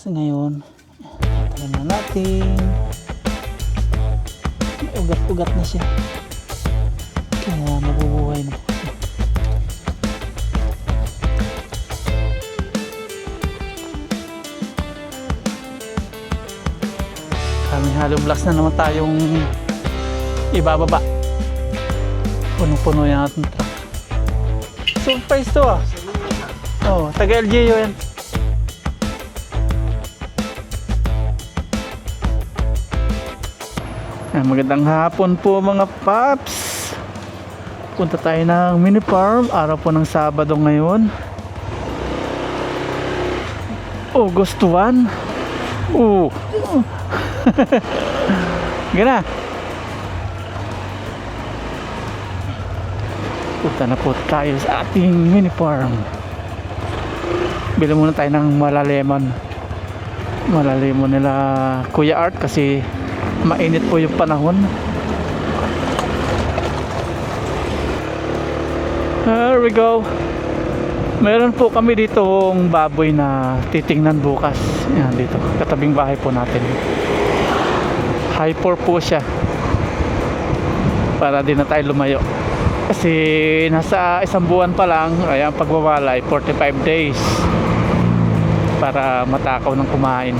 Kasi ngayon, tatanim na natin. May ugat-ugat na siya. Kaya mabubuhay na po siya. Kaming hollow blocks na naman tayong ibababa. Punong-puno yung ating truck. Surprise to ah. Oh, taga LGU yan. Magandang hapon po mga paps. Punta tayo ng mini farm. Araw po ng Sabado ngayon, August 1. Gana. Punta na po tayo sa ating mini farm. Bili muna tayo ng malalemon. Malalemon nila Kuya Art kasi mainit po yung panahon. There we go. Meron po kami ditong baboy na titingnan bukas. Yan dito, katabing bahay po natin. Hyper po siya. Para din na tayo lumayo. Kasi nasa isang buwan pa lang, ay ang pagwawalay 45 days para matakaw ng kumain.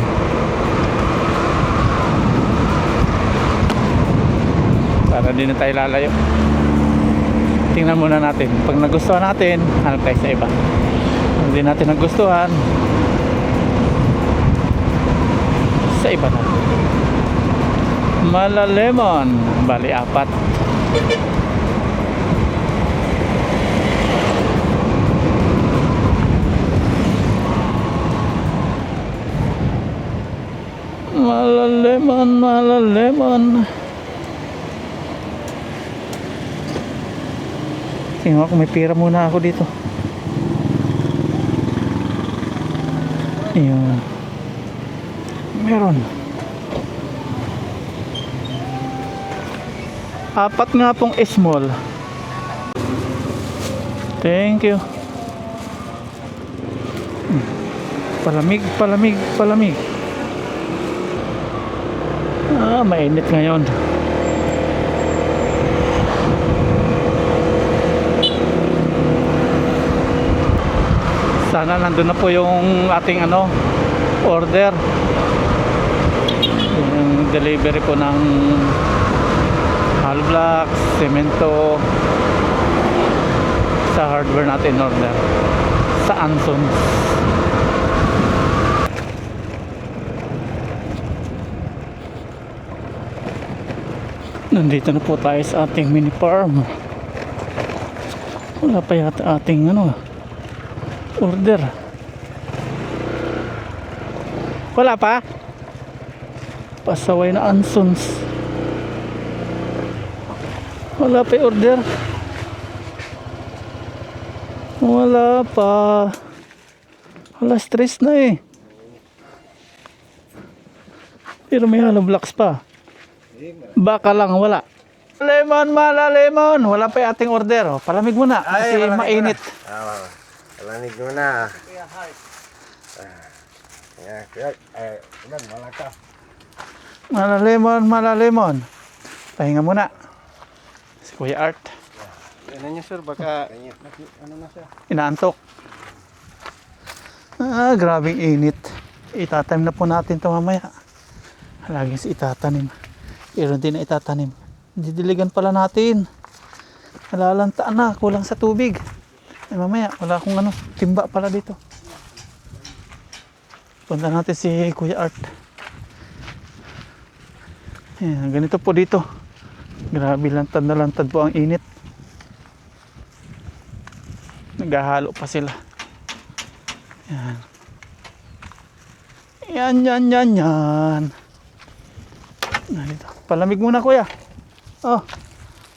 Para din na tayo lalayo. Tingnan muna natin. Pag nagustuhan natin, hanap tayo sa iba. Pag hindi natin nagustuhan, sa iba na. Malalemon, bali 4. Malalemon. Tingnan ko, may pira muna ako dito. Ayun. Meron. 4 nga pong small. Thank you. Palamig. Mainit ngayon. Sana nandun na po yung ating order. Yung delivery po ng hollow blocks, semento sa hardware natin order sa Anson. Nandito na po tayo sa ating mini farm. Wala pa yata ating order. Wala pa? Pasaway na Ansons. Wala pa order. Wala pa. Wala, stress na eh. Pero may hollow blocks pa. Baka lang wala. Malalemon. Wala pa yung ating order. Oh. Palamig muna kasi mainit. Palamig muna. Malalemon. Pahinga muna. Si Kuya Art. Ano niya sir, baka na siya? Inaantok. Grabing init. Itatanim na po natin ito mamaya. Laging itatanim. Pero hindi na itatanim. Didiligan pala natin. Nalalantaan na. Kulang sa tubig. Ay mamaya, wala akong timba pala dito. Punta natin si Kuya Art. Ayan, ganito po dito. Grabe, lantad na lantad po ang init. Naghahalo pa sila. Yan. Dito. Palamig muna kuya. Oh,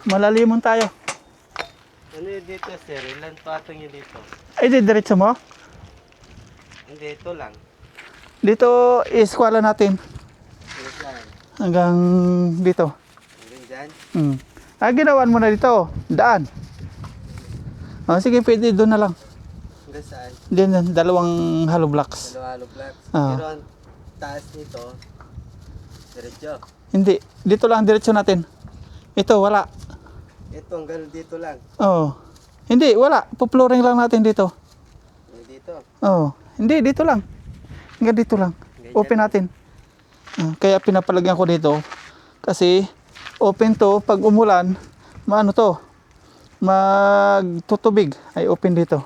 malalimon tayo. Ano yun dito sir? Ilan patong yun dito? Ay, diretso mo? Hindi, ito lang. Dito, iskwala natin. Hanggang dito. Hanggang dyan? Ginawan mo na dito. Daan. Oh, sige, pwede doon na lang. Hanggang saan? Din, dalawang hollow blocks. Halo-halo blocks. Ah. Pero ang taas nito, diretso. Hindi, dito lang diretso natin. Ito, wala. Ito hanggang dito lang. Oo. Hindi, wala. Pupluring lang natin dito. Dito. Oo. Hindi, dito lang. Hanggang dito lang. Ganyan. Open natin. Kaya pinapalagyan ko dito. Kasi, open to. Pag umulan, maano to? Magtutubig. Ay, open dito.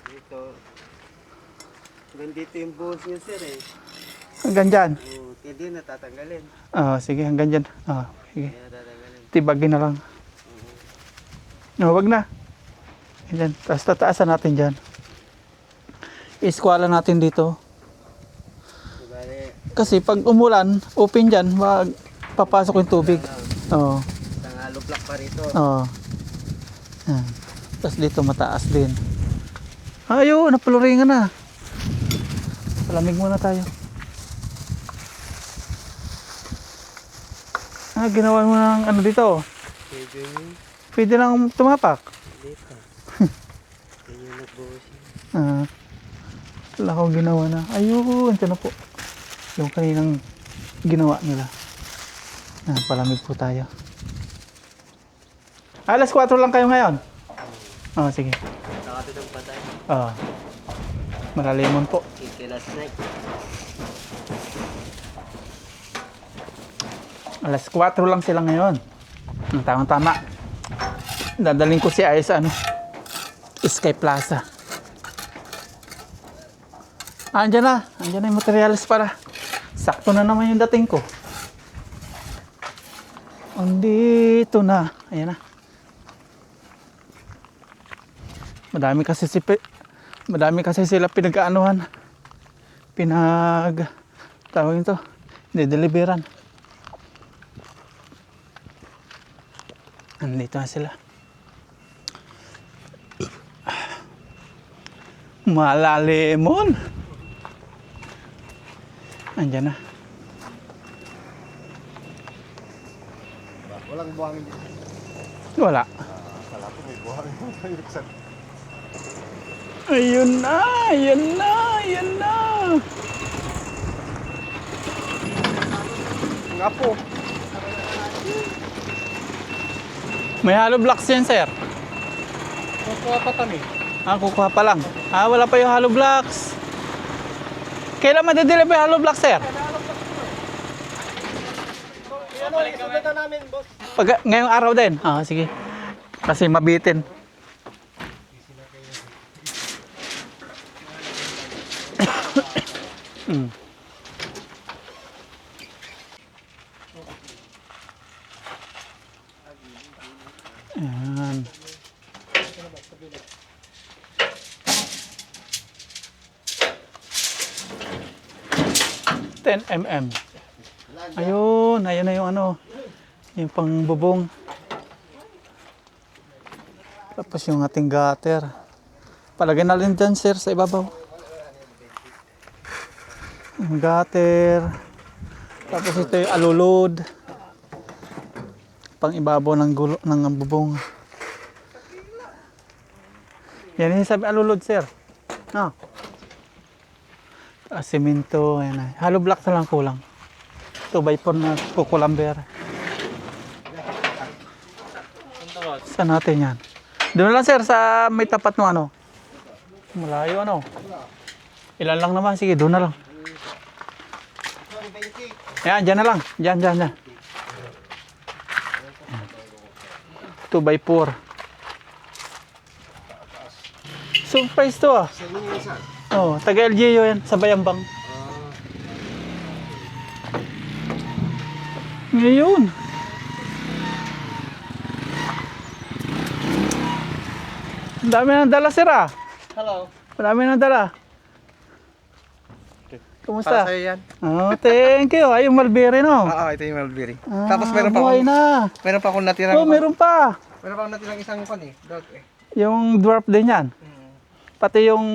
Dito. Hanggang dito yung buhos niya sir eh. Hanggang dyan. Hindi natatanggalin. Sige, hanggang dyan. Sige. Hindi natatanggalin. Tibagin na lang. No, wag na. Ayan. Tapos tataasan natin dyan. Iskwala natin dito. Bale, Kasi pag umulan, open dyan, papasok yung tubig. Oo. isang halo block pa rito. Oo. Yan. Tapos dito mataas din. Ayun, napuluringan na. Palamig muna tayo. Ginawa mo ng ano dito. Pwede yun. Pwede lang tumapak. Dito. Yan yung nagbuhos yun. Wala akong ginawa na. Ayun, ito na po. Yung kaninang ginawa nila. Palamig po tayo. Alas 4 lang kayo ngayon? Sige. Nakatutong pa tayo. Malalimon po. Kikilas night. Alas 4 lang sila ngayon. Ang tamang-tama. Dadaling ko si Ay sa Sky Plaza. Andyan na. Andyan na yung materials para. Sakto na naman yung dating ko. Andito na. Ayan na. Madami kasi sila pinag-aanuhan. Tawag ito. Dideliveran. Andito na sila. Malalimon. Andyan na. Walang buhangin dito. Wala. Akala ko may buhangin. Ayun na, ayun na, ayun na. Nga po. May hollow blocks yan, sir. Kukuha pa kami. Kukuha pa lang. Wala pa yung hollow blocks. Kailan madideliver yung hollow blocks, sir? Ano, isunod na namin, boss. Ngayong araw din? Sige. Kasi mabitin. Ayan. 10 mm. Ayun, ayun na yung yung pangbubong. Tapos yung ating gutter. Palagay na rin dyan, sir, sa ibabaw. Yung gutter. Tapos ito yung alulod. Pang ibabaw ng bubong. Yan yung sabi alulod, sir. Simento, ayan na. Hollow block na lang kulang. 2x4 na kukulamber. Saan natin yan? Doon lang, sir, sa may tapat ng malayo ilan lang naman, sige, doon na lang. Yan, dyan na lang. Dyan. 2x4. Surprise to taga LGU yan, sa Bayambang. Ngayon. Ang dami nang dala, sir. Hello. Marami nang dala. Kumusta? Para sa'yo yan. Thank you. Ay, yung mulberry, no? Ito yung mulberry. Tapos meron pa buhay akong, na. meron pa akong natirang, Meron pa. meron pa akong natirang isang dog Yung dwarf din yan. Pati yung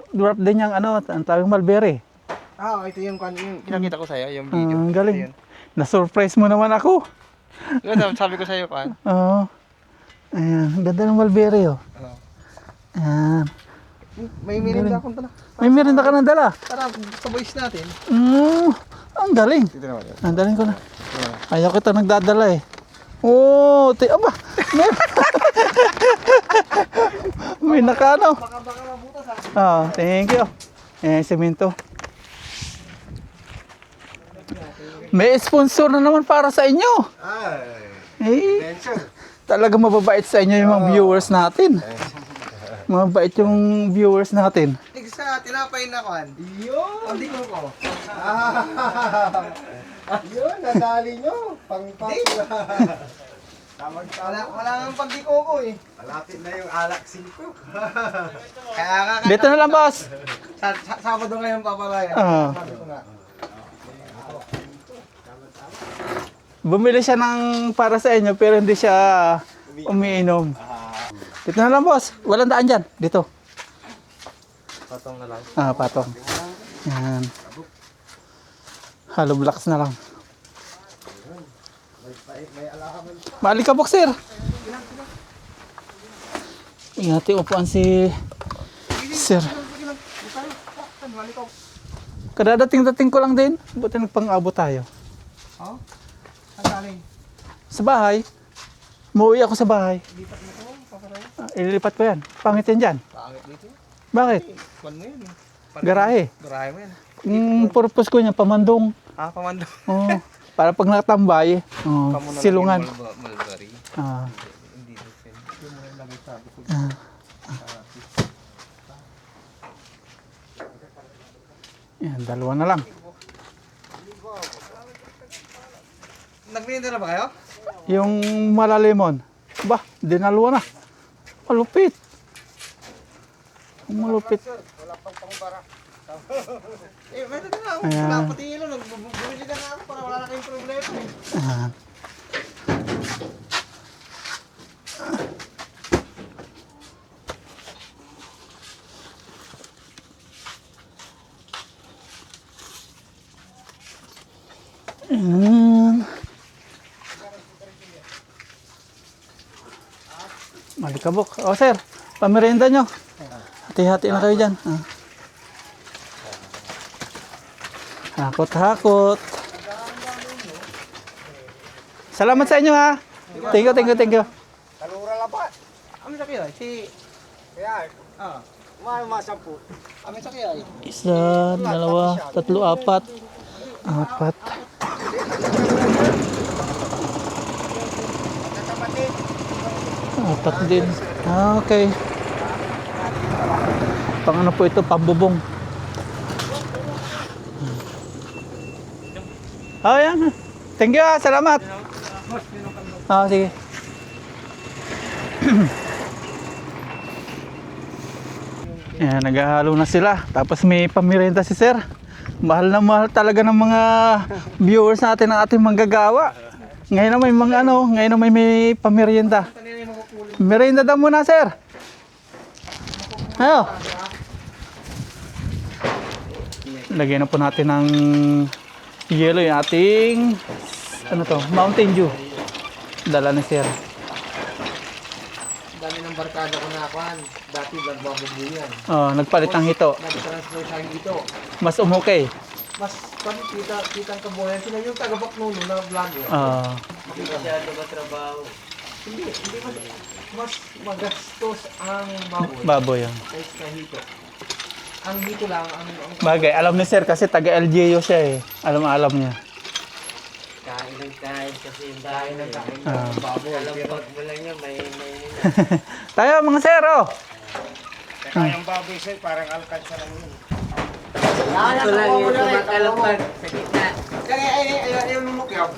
dwarf din yung ang tawag mulberry. ito yung pinakita ko sa'yo, yung video. Ang galing. Na-surprise mo naman ako. Yun, sabi ko sa'yo, Kwan. Oo. Ayan, ganda ng mulberry, Ayan. May merinda akong dala. May merinda ka ng dala. Tara, sa boys natin. Ang galing. Dito naman. Ang galing ko na. Ayaw kita nagdadala eh. Oh, aba. May nakano. Baka mabutas ha. Thank you. Semento. May sponsor na naman para sa inyo. Attention. Talaga mababait sa inyo yung mga viewers natin. Mababait yung viewers natin. Sa tinapay na kwan. Yun. Hindi ko ko. Yun, nadali nyo. Pang-pang. Wala nang pagdiko ko eh. Malapit na yung alak 5. Kaya Dito na lang, boss. Sabado ngayon papalaya. Sabi ko nga. Bumili siya ng para sa inyo pero hindi siya umiinom. Dito na lang, boss. Walang daan dyan. Dito. Patong na lang. Patong. Yan. Hollow blocks na lang. Balik ka, boxer. Ingati upuan si Sir. Kadadating-dating ko lang din. Buti nagpang-abot tayo. Oh? Saan galing? Sa bahay. Muuwi ako sa bahay. Lipat mo ko, papalaya. Ililipat ko yan. Pangit yan dyan. Pangit dito. Bakit? Kwan mo yun. Garahe. Garahe mo yan. Yung purpose ko niya, pamandong. Pamando. Oh, para pag nakatambay, silungan. Mulberry. Hindi different. Yung mo lagi sabi ko. Yan, dalawa na lang. Nagpinta na ba kayo? Yung malalimon. Ba, dinalawa na. Malupit. Malupit. Wala pang pangbara. May na ako. Ayan. Wala pati ilo. Bumili na ako para wala na kayong problema. Ayan. Ayan. Malikabok. O sir, pamerienda nyo. Hati-hati na kayo dyan. Hakot-hakot. Salamat sa inyo ha. Thank you. Kalura lang pa. Amin sa kaya? Si... Kaya? May masampu. Amin sa kaya? Isa, dalawa, tatlo, apat. Apat. Apat din. Okay. Pang ano po ito? Pambubong. Yan. Thank you salamat. Sige. Yan, naghahalo na sila. Tapos may pamirenta si sir. Mahal na mahal talaga ng mga viewers natin ng ating manggagawa. Ngayon na may mga ngayon na may pamirienda. Merienda daw muna, sir. Ayo. Lagyan na po natin ng yelo yung ating Mountain Dew. Dala ni sir. Dami ng barkada ko na kwan. Dati nagbabago yan. Nagpalit ng hito. Nag-transfer sa hito. Mas umukay. Mas kitang kabuhayan sila yung taga-Baknuno na vlogger. Hindi masyado matrabaho. Hindi mas magastos ang Baboy yan. kaysa hito. Ang hito lang, ang Bagay, alam ni sir kasi taga LGU siya eh. Alam niya. Kain ng kain kasi yung dahil ng kain. baboy. Alam pag mo lang yan, may Tayo mga sir, Kaya yung baboy sa'yo, parang alkansa lang yun. ito lang yung tumakalapag sa gitna. Kaya ayaw numukyaw.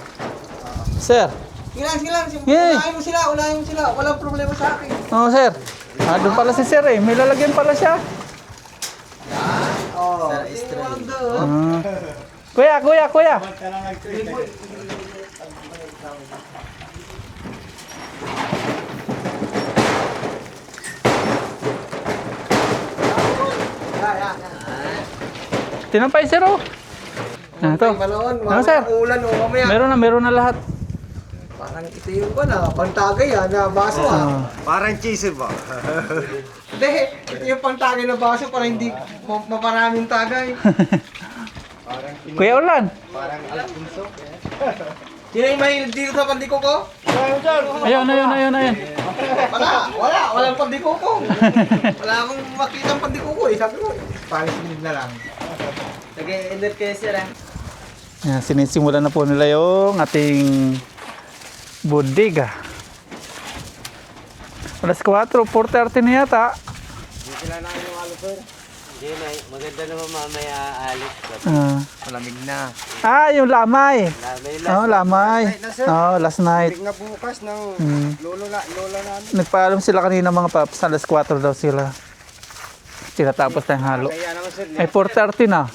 Sir. Silang. Yay! Unahin mo sila. Walang problema sa akin. Sir. Doon pala si sir eh. May lalagyan pala siya. Kuya. Tinampay sir oh. Ito. Maloon, Sir? ulan o mamaya. Meron na lahat. Parang ito yung pantagay na baso Ah. Parang cheese ba? Hindi, ito yung pangtagay na baso para hindi maparaming tagay. Kuya Orlan. Sino yung mahilig dito sa pandiko ko? Ayun. Walang pandiko ko. Wala akong makita ang pandiko ko eh. Sabi ko, palisinid na lang. Nag-e-inert kayo sir ah. Yan, sinisimulan na po nila yung ating bodega. Alas 4, 4:30 na yata. Hindi sila na yung ano sir. Hindi na, maganda naman mamaya alis. Malamig na. Yung lamay. Lamay lang. Lamay. Last night. Na bukas ng lola namin. Nagpaalam sila kanina mga paps, alas 4 daw sila. Tinatapos tayong halo. Kaya naman sir, Ay, 4:30 na.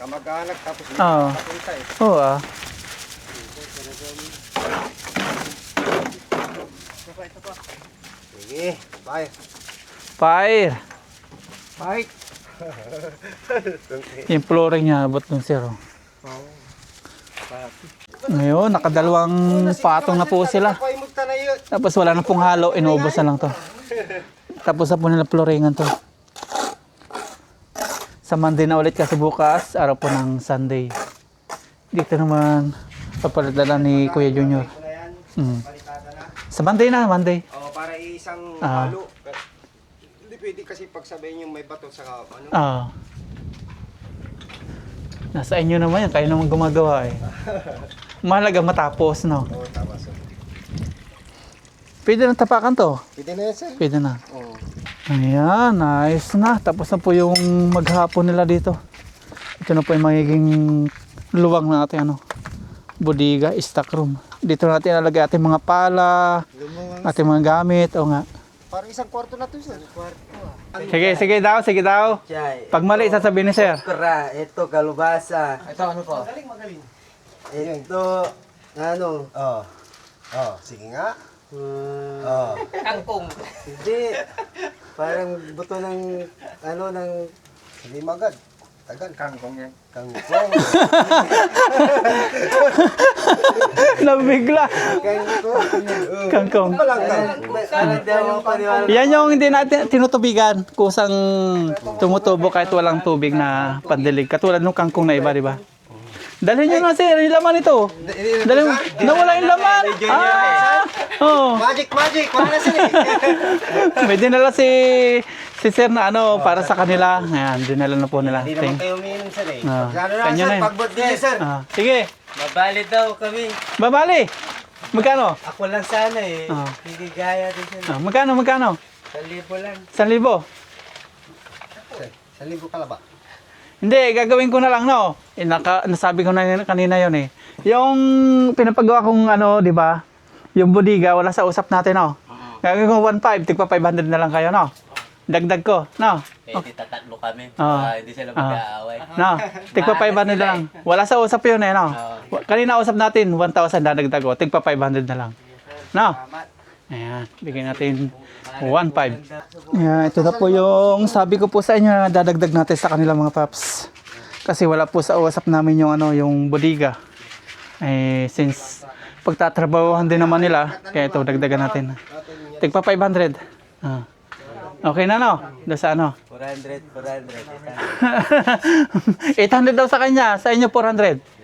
kamag-anak tapos papunta eh. Oo Sige, bye. Fire. Bye. Yung flooring niya, abot ng zero. Ngayon, nakadalawang patong na po sila. Tapos wala na pong halo, inubos na lang to. Tapos na po nila flooringan to. Sa Monday na ulit kasi bukas, araw po ng Sunday. Dito naman, papaladala ni Kuya Junior. Sa Monday na, Monday. Para isang Ah. halo. Hindi pwede kasi pagsabayin yung may bato sa ano. Nasa inyo naman yan, kayo naman gumagawa eh. Mahalaga matapos, no? Oo, tama sir. Pwede na tapakan to. Pwede na yan sir. Pwede na. Oo. Ayan, nice na. Tapos na po yung maghapon nila dito. Ito na po yung magiging luwang na ating bodega, stock room. Dito natin ilalagay ating mga pala, ating mga gamit. O nga. Parang isang kwarto na to sir. Sige daw. Chay. Pag mali, sasabihin ni sir. Okra, ito kalubasa. Ito ano po? Ito, ano? Sige nga. Kangkong. Hindi. Parang buto ng, ng... Hindi magad. Tagal. Kangkong yan. Kangkong. Nabigla. Kangkong. Yan yung hindi natin tinutubigan. Kusang tumutubo kahit walang tubig na pandilig. Katulad ng kangkong na iba, di ba? Dalhin nyo na sir, yung laman ito. Dalhin mo. Nawala yung laman. Magic! Wala na sir eh. May dinala si sir na para sa kanila. Ayan, dinala na po nila. Hindi naman kayo umiinom sir eh. Kanya na yun. Pagbot sir. Sige, Mabali daw kami. babali. Magkano? Ako lang sana eh. Hindi gaya din siya. Magkano? 1,000 lang. 1,000. Sa libo ka ba? Hindi, gagawin ko na lang, no? Nasabi ko na kanina yon eh. Yung pinapagawa kong di ba? Yung bodega, wala sa usap natin, no? Gagawin ko 1,500, tigpa 500 na lang kayo, no? Dagdag ko, no? Hindi tatatlo kami. Hindi sila mag-aaway. No? Tigpa 500 na lang. Wala sa usap yun, eh, no? Kanina usap natin, 1,000 dadagdag ko. Tigpa 500 na lang. No? Ayan, bigyan natin 1,500. Ayan, ito na po yung sabi ko po sa inyo na dadagdag natin sa kanila mga paps. Kasi wala po sa usap namin yung yung bodega. Since pagtatrabahuhan din naman nila, kaya ito dagdagan natin. Tigpa 500. Okay na, no? Doon sa 400. 800 daw sa kanya, sa inyo 400.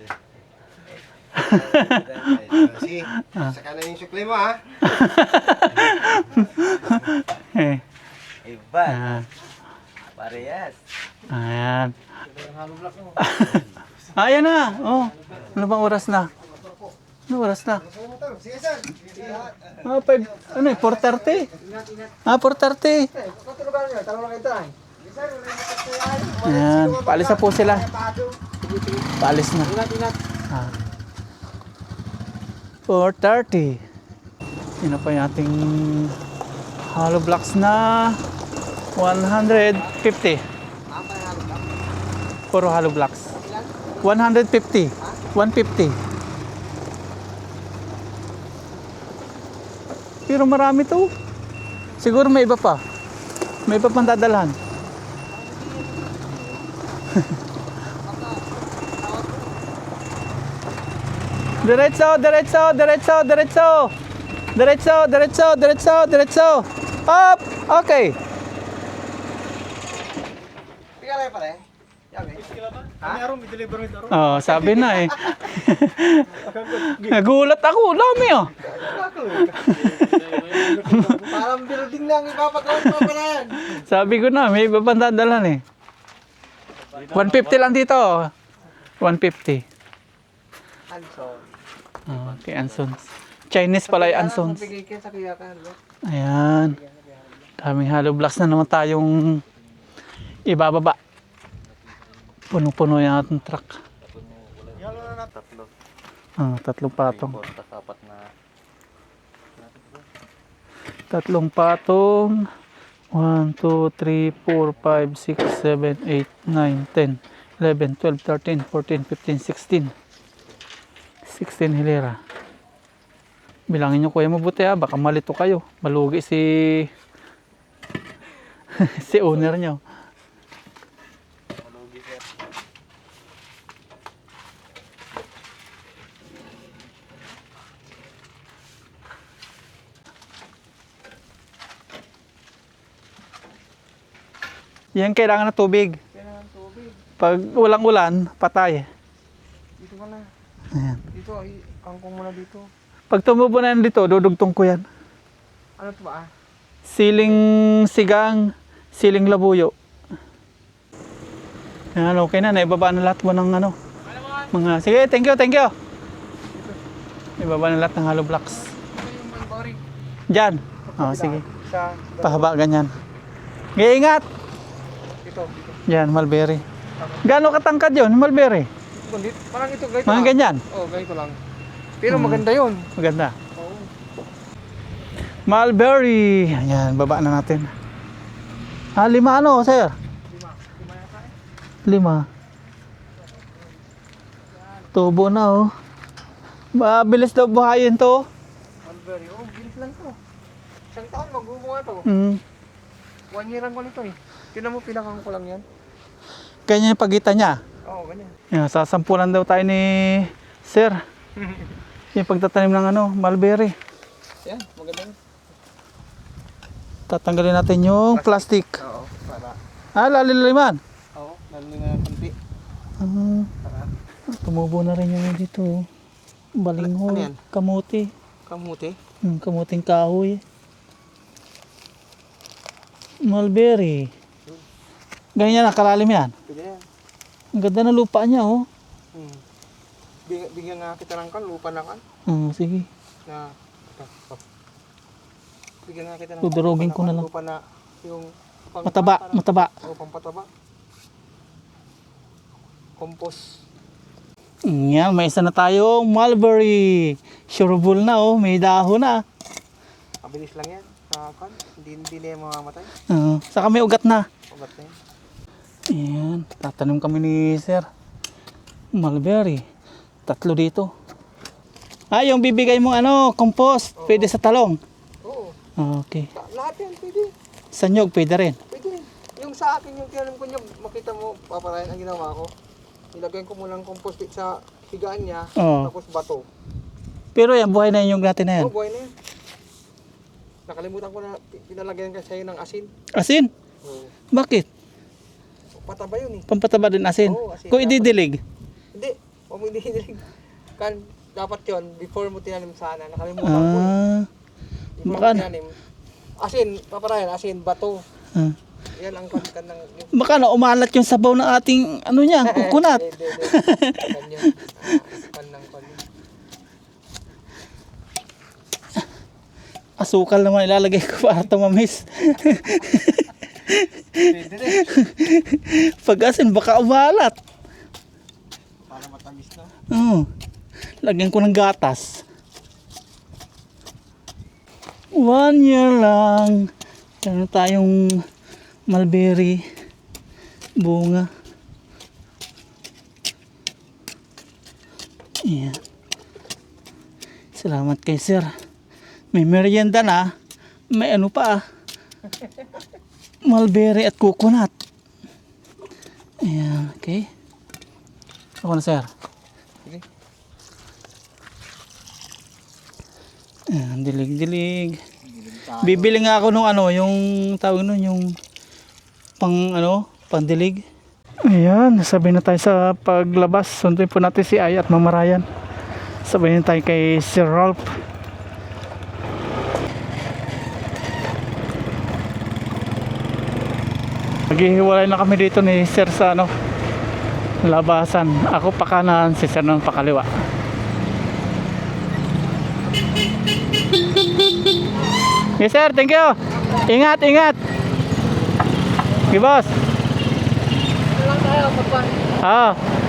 Sige, saka na yung sukli mo ha. Iba. Parehas. Ayan. Ayan na. Ano bang oras na? Ano oras na? Sige sir. 4:30. 4:30. Ayan, paalis na po sila. Paalis na. 4:30. Yun na po yung ating hollow blocks na 150. Puro hollow blocks. 150. 150. Pero marami to. Siguro may iba pa. May iba pang dadalhan. Diretso. Up. Okay. kaya pare? Yabe. Oh, sabi na eh. Nagulat ako, dami oh. Parang building lang ipapagawa mo pa na yan. Sabi ko na, may iba pang dadalhan eh. 150 lang dito. 150. Anson. Oh, kay Anson. Chinese pala yung Anson. Mabigay kayo sa kuya Carlo. Ayan. Daming hollow blocks na naman tayong ibababa. Punong-puno yung ating truck. Yalo na na tatlo. Ah, tatlong patong. Apat na. Tatlong patong. 1, 2, 3, 4, 5, 6, 7, 8, 9, 10, 11, 12, 13, 14, 15, 16. 16 hilera. Bilangin nyo kuya mabuti ha. Baka malito kayo. Malugi si si owner nyo. Yan kailangan ng tubig. Kailangan tubig. Pag walang ulan, patay. Dito ka na. Ayan. Dito, kangkong mo na dito. Pag tumubo na yan dito, dudugtong ko yan. Ano to ba? Siling sigang, siling labuyo. Yan, okay na. Naibaba na lahat mo ng ano. Mga, sige, thank you, thank you. Ibaba na lahat ng hollow blocks. Ito yung Malbori. Diyan. Oh, sige. Sa Pahaba ganyan. Ingat. dito. Dito. Yan, mulberry. Gaano katangkad yun, mulberry? Dito. Parang ito, ganito Mga lang. ganyan. Oo, ganito lang. Pero maganda yun. Maganda. Oo. Mulberry. Ayan, baba na natin. Ah, 5 ano, sir? 5. Tubo na oh. Mabilis daw buhayin to. Malbori. Oh, bilis lang to. Isang taon magbubunga to. 1 year lang ko nito eh. Tinan mo, pinakang ko lang yan. Ganyan yung pagitan niya. Oo, ganyan. Yan, sasampulan daw tayo ni sir. Yung pagtatanim ng ano, mulberry. Yan, maganda yun. Tatanggalin natin yung plastic. Oo, para. Ah, laliliman. Oo, lalo na konti. Ah, Para. tumubo na rin yung dito. Oh. Balinghoy, Ano yan? kamuti. Kamuti. Kamuting kahoy. Mulberry. Ganyan na, kalalim yan. Pwede yan. Ang ganda ng lupa niya, oh. Bigyan nga kita ng kan, lupa na kan. Sige. Na, bigyan nga kita ng Dudurugin ko na lang. lupa na yung Mataba, mataba. O, pampataba. Compost. Yan, may isa na tayong mulberry. Sureable na, oh. May dahon na. Mabilis lang yan. Kan, hindi na yung mamamatay. Saka may ugat na. Ugat na yan. Ayan, tatanim kami ni sir. Mulberry. 3 dito. Ah, yung bibigay mong ano, compost. Pwede sa talong. Oo. Okay. Lahat yan, pwede. Sa nyog, pwede rin. Pwede. Yung sa akin, yung tinanim ko niya, makita mo, paparayan ang ginawa ko. Nilagyan ko muna ng compost sa higaan niya, Oo. tapos bato. Pero yan, buhay na yung natin na yan. Oh, buhay na yan. Nakalimutan ko na pinalagyan kasi ng asin. Asin? Oo. Bakit? Pataba yun eh. Pampataba din asin. Oo, asin. Kung ididilig. Hindi. Huwag mo hindi kan dapat yon before mo tinanim sana. Nakalimutan ko eh. Ah. Before baka- mo tinanim. Asin, paparayan, asin, bato. Ah. Yan ang kan ng... Baka na umalat yung sabaw ng ating ano niya, kukunat. Hindi. Kan yun. Kan ng kan yun. Asukal naman ilalagay ko para tumamis. Pwede rin. Pag asin, baka umalat. Para matamis na. Oo. Lagyan ko ng gatas. 1 year lang. Meron tayong mulberry bunga. Ayan. Salamat kay sir. May merienda na. May ano pa. Mulberry at coconut. Ayan, okay. Ako na sir. Sige. Ayan, dilig-dilig. Bibili nga ako nung ano, yung tawag nun, yung pang ano, pandilig. Ayan, sabay na tayo sa paglabas. Sunduin po natin si Ay at Mama Ryan. Sabay na tayo kay Sir Ralph. Maghihiwalay na kami dito ni Sir sa ano, labasan. Ako pa kanan, si Sir naman pa kaliwa. Yes sir, thank you. Ingat, ingat. Okay, boss.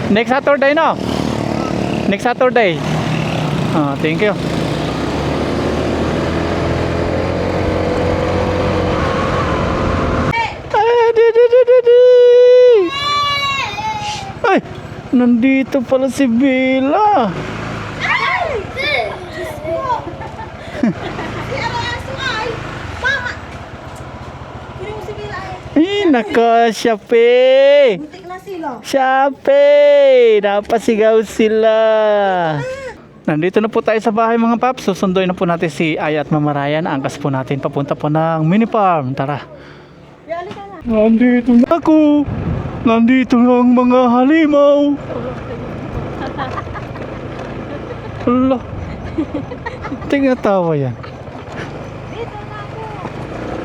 Next Saturday no? Next Saturday. Thank you. Ay, nandito pala si Bella. Naka-Shopee! Muntik na sila. Shopee! Napasigaw sila. Nandito na po tayo sa bahay mga paps. Susunduin na po natin si Ay at Mama Ryan. Angkas po natin papunta po ng mini farm. Tara. Yali ka na. Nandito na ako. Nandito na ang mga halimaw. Hala. Tingnan tawa yan. Dito na ako.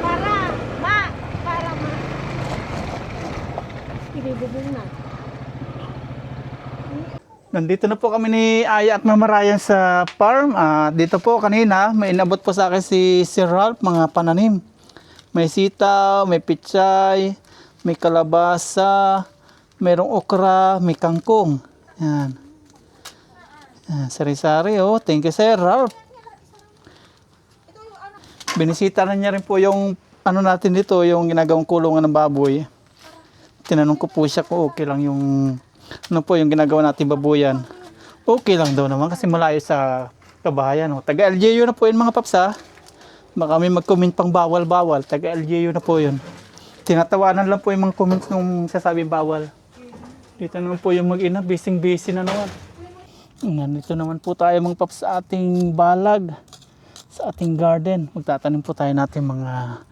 Para ma. Ibibubong na. Nandito na po kami ni Aya at Mama Ryan sa farm. Dito po kanina, may inabot po sa akin si Sir Ralph, mga pananim. May sitaw, may pichay, may kalabasa, mayroong okra, may kangkong. Yan. Sari-sari oh. Thank you Sir Ralph. Binisita na niya rin po yung ano natin dito, yung ginagawang kulungan ng baboy. Tinanong ko po siya kung okay lang yung ano po yung ginagawa natin babuyan. Okay lang daw naman kasi malayo sa kabahayan. Oh. Taga LGU na po yun mga paps ha. Baka may mag-comment pang bawal-bawal. Taga LGU na po yun. Tinatawanan lang po yung mga comments nung sasabing bawal. Dito naman po yung mag-ina. Busy na naman. Nandito naman po tayo mga paps sa ating balag. Sa ating garden. Magtatanim po tayo natin mga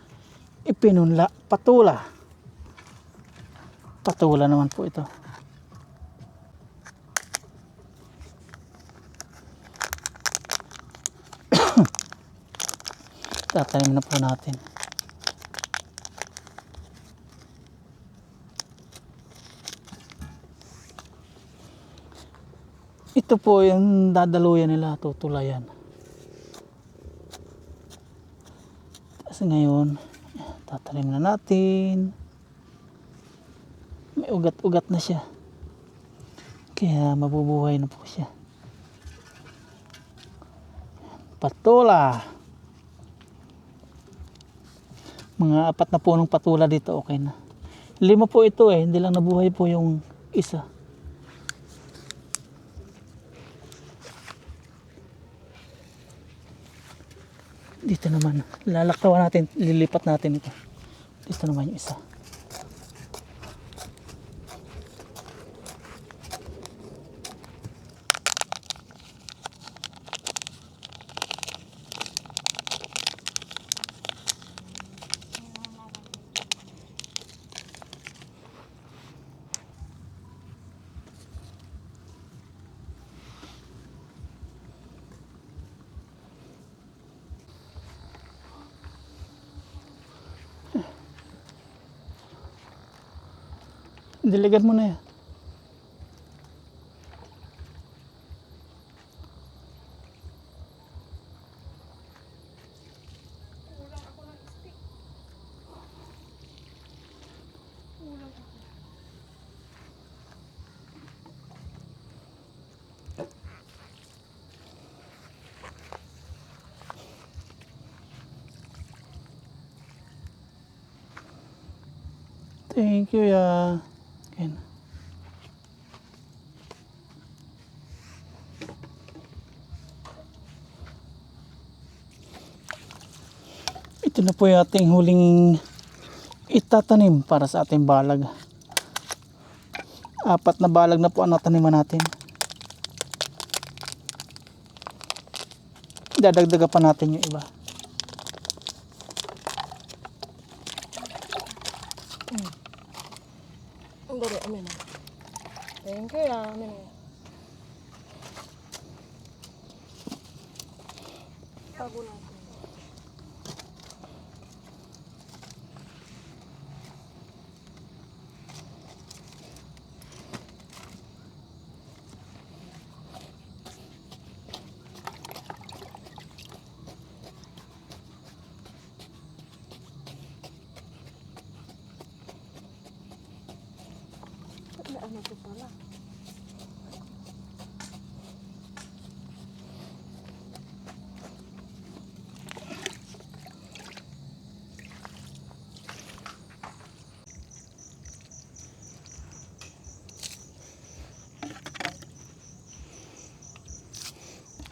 ipinunla. Patula. Patula naman po ito. Tatanim na po natin. Ito po yung dadaluyan nila, tutulayan. Kasi ngayon, tatanim na natin. May ugat-ugat na siya. Kaya mabubuhay na po siya. Patula. Mga 4 na punong patula dito, okay na. 5 po ito hindi lang nabuhay po yung isa. Dito naman, lalaktawan natin, lilipat natin ito. Dito naman yung isa. Diligan mo na yan. Thank you ya. Okay na. Ito na po yung ating huling itatanim para sa ating balag. 4 na balag na po ang nataniman natin. Dadagdagan pa natin yung iba. Ang dali, amin na.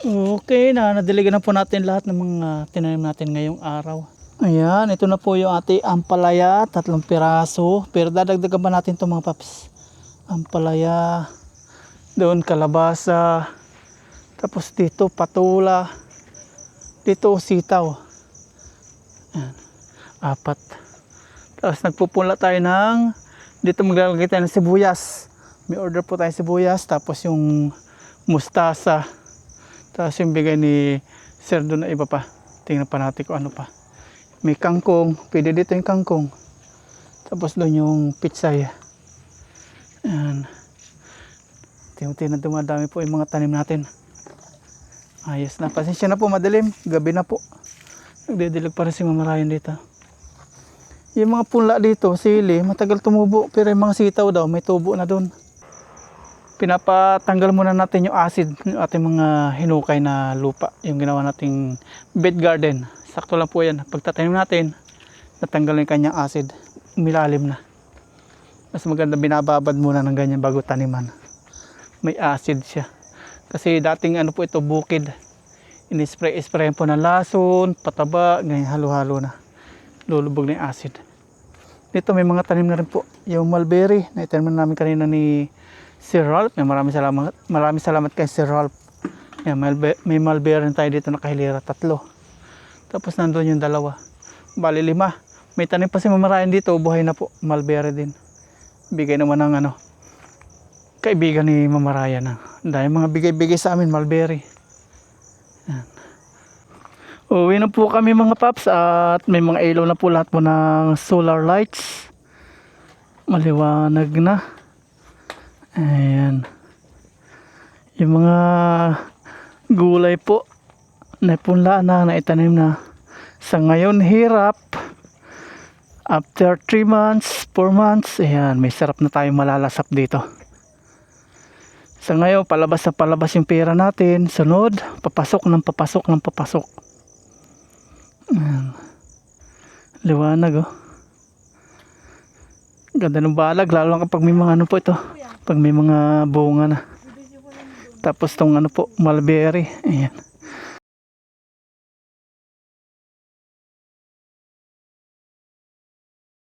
Okay, nadiligan na po natin lahat ng mga tinanim natin ngayong araw. Ayan, ito na po yung ating ampalaya, 3 piraso. Pero dadagdagan pa natin ito mga paps. Ampalaya, doon kalabasa, tapos dito patula, dito sitaw. Ayan, 4. Tapos nagpupula tayo ng, dito maglalagay tayo ng sibuyas. May order po tayo sibuyas, tapos yung mustasa. Tapos yung bigay ni Sir doon na iba pa. Tingnan pa natin kung ano pa. May kangkong. Pwede dito yung kangkong. Tapos doon yung pitsay. Ayan. Tingnan na dumadami po yung mga tanim natin. Ayos na. Pasensya na po, madilim. Gabi na po. Nagdidilig pa rin si Mama Ryan dito. Yung mga punla dito, sili, matagal tumubo. Pero yung mga sitaw daw, may tubo na doon. Pinapatanggal muna natin yung acid yung ating mga hinukay na lupa, yung ginawa nating bed garden. Sakto lang po yan. Pagtatanim natin, natanggal yung kanyang acid, umilalim na. Mas maganda binababad muna ng ganyan bago taniman. May acid siya. Kasi dating ano po ito, bukid. Inispray po ng lason, pataba, ganyan, halo-halo na. Lulubog na yung acid. Dito may mga tanim na rin po. Yung mulberry, na itanim namin kanina ni Sir Ralph. Maraming salamat kay Sir Ralph. Yan, may mulberry tayo dito nakahilera, 3. Tapos nandun yung 2. Bali 5. May tanim pa si Mama Ryan dito, buhay na po. Mulberry din. Bigay naman ng ano, kaibigan ni Mama Ryan. Dahil mga bigay-bigay sa amin, mulberry. Yan. Uwi na po kami mga paps at may mga ilaw na po lahat po ng solar lights. Maliwanag na. Ayan. Yung mga gulay po napunla na, naitanim na. Sa ngayon hirap. After 3 months, 4 months, ayan, may sarap na tayong malalasap dito. Sa ngayon, palabas na palabas yung pera natin. Sunod, papasok ng papasok ng papasok. Ayan. Liwanag oh. Ganda ng balag, lalo lang kapag may mga ano po ito. Pag may mga bunga na. Tapos tong ano po, mulberry. Ayan.